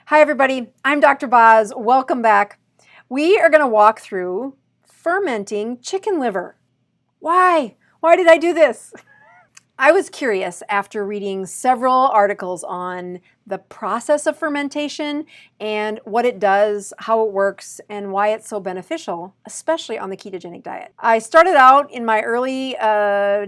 Hi everybody, I'm Dr. Boz. Welcome back. We are going to walk through fermenting chicken liver. Why? Why did I do this? I was curious after reading several articles on the process of fermentation and what it does, how it works, and why it's so beneficial, especially on the ketogenic diet. I started out in my early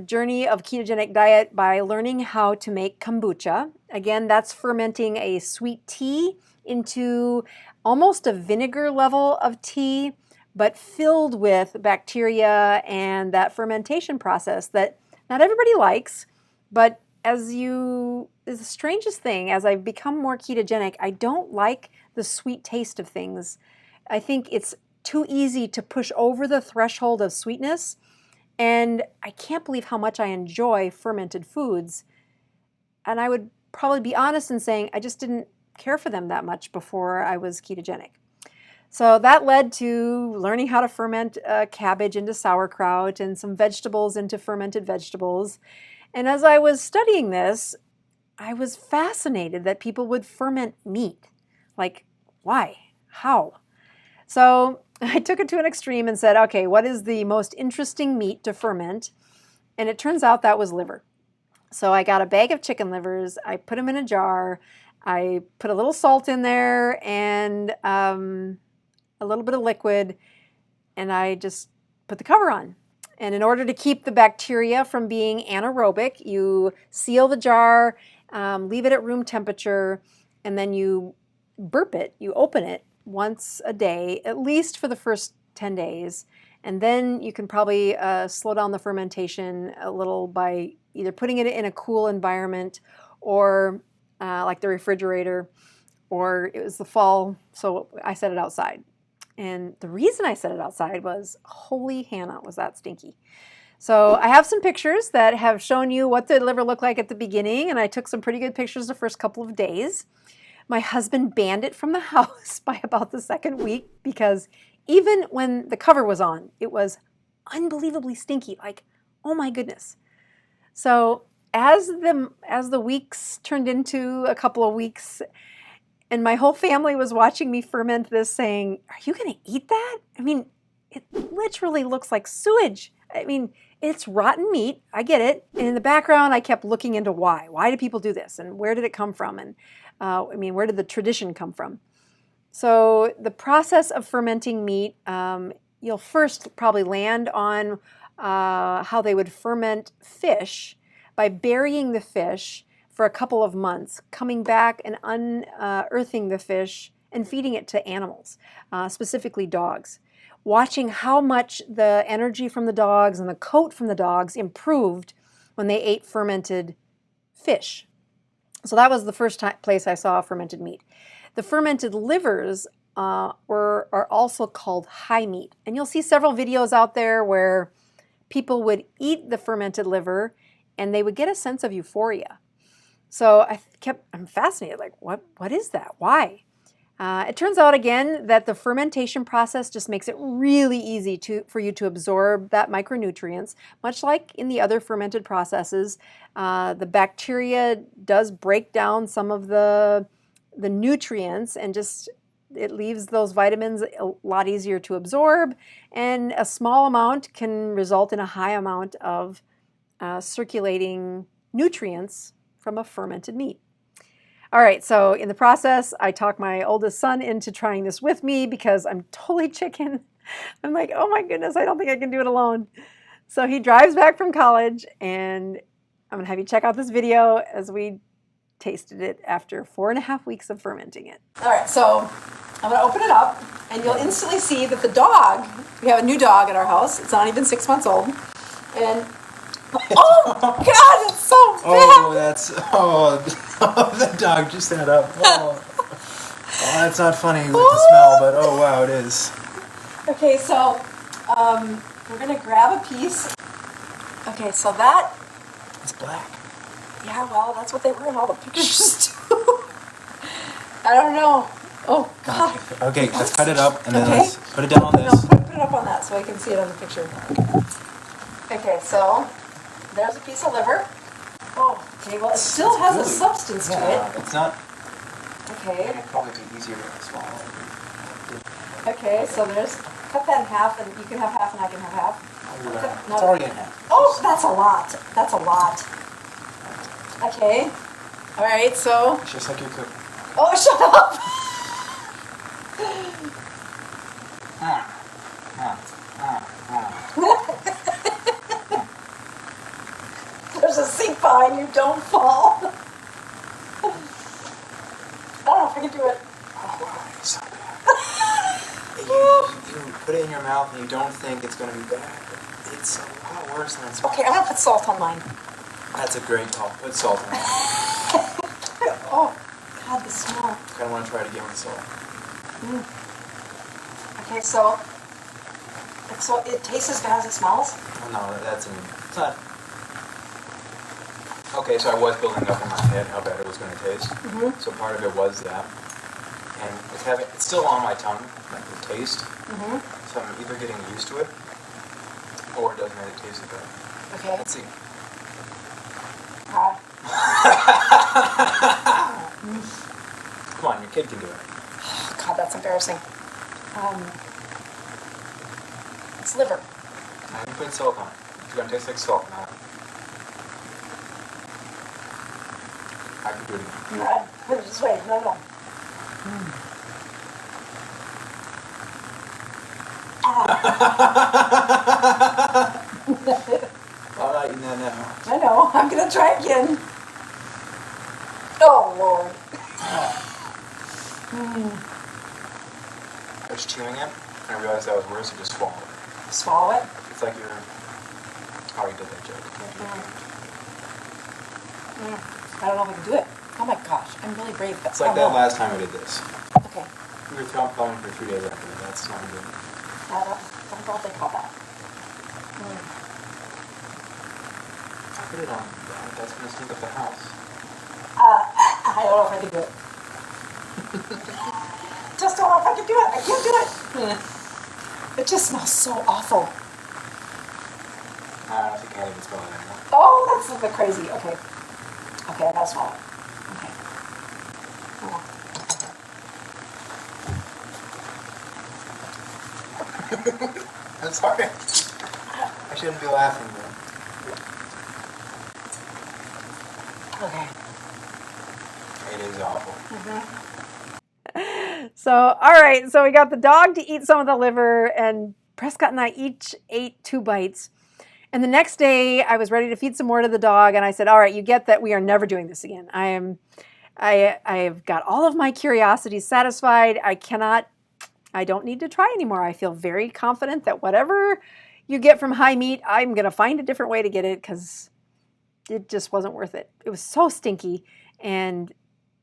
journey of ketogenic diet by learning how to make kombucha. Again, that's fermenting a sweet tea into almost a vinegar level of tea, but filled with bacteria and that fermentation process that not everybody likes, but is the strangest thing, as I've become more ketogenic, I don't like the sweet taste of things. I think it's too easy to push over the threshold of sweetness, and I can't believe how much I enjoy fermented foods. And I would probably be honest in saying I just didn't care for them that much before I was ketogenic. So that led to learning how to ferment cabbage into sauerkraut and some vegetables into fermented vegetables. And as I was studying this, I was fascinated that people would ferment meat. Like, why? How? So I took it to an extreme and said, okay, what is the most interesting meat to ferment? And it turns out that was liver. So I got a bag of chicken livers, I put them in a jar, I put a little salt in there and a little bit of liquid, and I just put the cover on. And in order to keep the bacteria from being anaerobic, you seal the jar, leave it at room temperature, and then you burp it, you open it once a day, at least for the first 10 days. And then you can probably slow down the fermentation a little by either putting it in a cool environment or like the refrigerator, or it was the fall, so I set it outside. And the reason I set it outside was, holy Hannah, was that stinky. So I have some pictures that have shown you what the liver looked like at the beginning, and I took some pretty good pictures the first couple of days. My husband banned it from the house by about the second week because even when the cover was on, it was unbelievably stinky, like, oh my goodness. So as the weeks turned into a couple of weeks, and my whole family was watching me ferment this saying, are you going to eat that? I mean, it literally looks like sewage. I mean, it's rotten meat. I get it. And in the background, I kept looking into why. Why do people do this? And where did it come from? And where did the tradition come from? So the process of fermenting meat, you'll first probably land on how they would ferment fish by burying the fish for a couple of months, coming back and unearthing the fish and feeding it to animals, specifically dogs. Watching how much the energy from the dogs and the coat from the dogs improved when they ate fermented fish. So that was the first place I saw fermented meat. The fermented livers are also called high meat. And you'll see several videos out there where people would eat the fermented liver and they would get a sense of euphoria. So I'm fascinated, like, what is that? Why? It turns out, again, that the fermentation process just makes it really easy for you to absorb that micronutrients. Much like in the other fermented processes, the bacteria does break down some of the nutrients and it leaves those vitamins a lot easier to absorb, and a small amount can result in a high amount of circulating nutrients from a fermented meat. All right, so in the process, I talked my oldest son into trying this with me because I'm totally chicken. I'm like, oh my goodness, I don't think I can do it alone. So he drives back from college, and I'm gonna have you check out this video as we tasted it after 4.5 weeks of fermenting it. All right, so I'm gonna open it up, and you'll instantly see that the dog, we have a new dog at our house, it's not even 6 months old, and oh God, it's so bad. The dog just sat up. Oh, that's not funny with the smell, but oh wow, it is. Okay, so we're gonna grab a piece. Okay, so that It's black. Yeah, well, that's what they were in all the pictures too. I don't know. Oh God. Okay, let's cut it up and then Okay. let's put it down on this. No, put it up on that so I can see it on the picture. Okay, so there's a piece of liver. Oh, okay, well, it still has a substance to it. It's not Okay. And it'd probably be easier to swallow. Okay, so cut that in half, and you can have half and I can have half. It's already in half. Oh, that's a lot. That's a lot. Okay. All right, so. It's just like your cookie. Oh, shut up. There's a sink behind you, don't fall. I don't know if I can do it. Oh, wow, it's so bad. You put it in your mouth and you don't think it's going to be bad. It's a lot worse than it's. Okay, I'm going to put salt on mine. That's a great call. Put salt on it. Oh, God, the smell. I kind of want to try it again with salt. Okay, so it tastes as bad as it smells? Oh, no, it's not. Okay, so I was building up in my head how bad it was going to taste. So part of it was that. And it's still on my tongue, like the taste. So I'm either getting used to it, or it doesn't really taste good. Okay. Let's see. Come on, your kid can do it. Oh, God, that's embarrassing. It's liver. I haven't put salt on it. It's going to taste like salt now. I can do it again. Just wait, no. I'm not eating that now. I know. I'm going to try again. Oh, Lord. I was chewing it, and I realized that was worse, I just swallowed it. Swallow it? It's like you're... Oh, you did that joke. I don't know if I can do it. Oh my gosh, I'm really brave. It's like that last time I did this. Okay. We were filming for 3 days after that. That's not good. I don't know what they call that. I put it on. That's going to stink up the house. I don't know if I can do it. Just don't know if I can do it. I can't do it. It just smells so awful. I don't think I can't even smell it anymore. Oh, that's a bit crazy. Okay. Okay, I gotta smell it. Okay. Oh. I'm sorry. I shouldn't be laughing, but... Okay. It is awful. So, all right. So we got the dog to eat some of the liver, and Prescott and I each ate 2 bites. And the next day, I was ready to feed some more to the dog, and I said, "All right, you get that we are never doing this again. I've got all of my curiosities satisfied. I don't need to try anymore. I feel very confident that whatever you get from high meat, I'm going to find a different way to get it because it just wasn't worth it. It was so stinky, and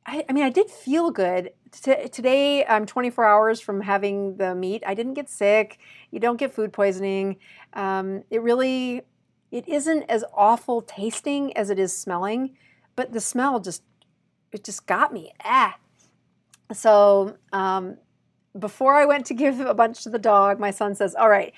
I mean, I did feel good. Today, I'm 24 hours from having the meat. I didn't get sick. You don't get food poisoning. It isn't as awful tasting as it is smelling, but the smell just got me. So before I went to give a bunch to the dog, my son says, "All right,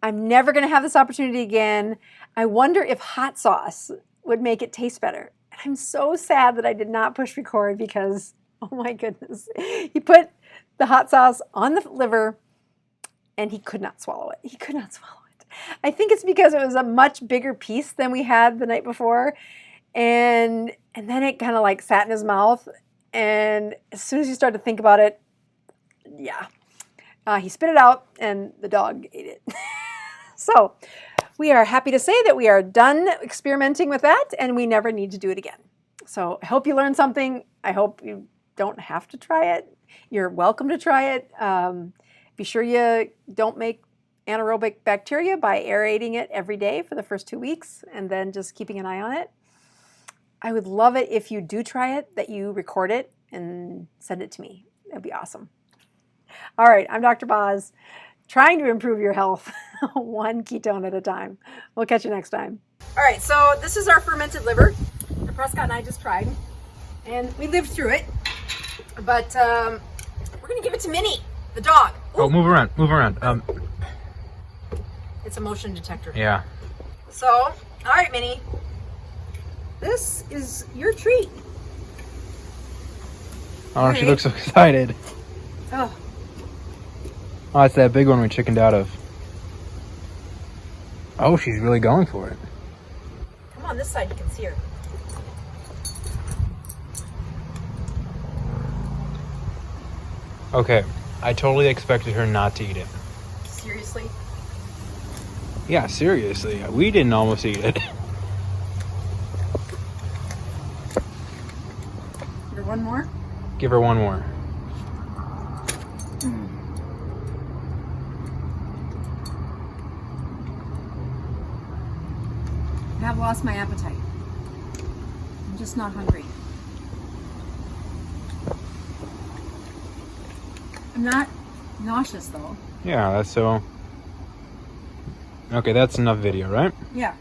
I'm never going to have this opportunity again. I wonder if hot sauce would make it taste better." I'm so sad that I did not push record because, oh my goodness, he put the hot sauce on the liver and he could not swallow it. He could not swallow it. I think it's because it was a much bigger piece than we had the night before. And then it kind of like sat in his mouth. And as soon as you start to think about it, yeah, he spit it out and the dog ate it. So we are happy to say that we are done experimenting with that and we never need to do it again. So I hope you learned something. I hope you don't have to try it. You're welcome to try it. Be sure you don't make anaerobic bacteria by aerating it every day for the first 2 weeks and then just keeping an eye on it. I would love it if you do try it, that you record it and send it to me. That'd be awesome. All right, I'm Dr. Boz, trying to improve your health one ketone at a time. We'll catch you next time. All right, so this is our fermented liver that Prescott and I just tried, and we lived through it, but we're gonna give it to Minnie, the dog. Ooh. Oh, move around. It's a motion detector. Yeah. So, all right, Minnie, this is your treat. Oh, she looks so excited. Oh. Oh, it's that big one we chickened out of. Oh, she's really going for it. Come on, this side you can see her. Okay, I totally expected her not to eat it. Seriously? Yeah, seriously. We didn't almost eat it. Give her one more? Give her one more. I have lost my appetite. I'm just not hungry. I'm not nauseous though. Yeah, that's so... Okay, that's enough video, right? Yeah.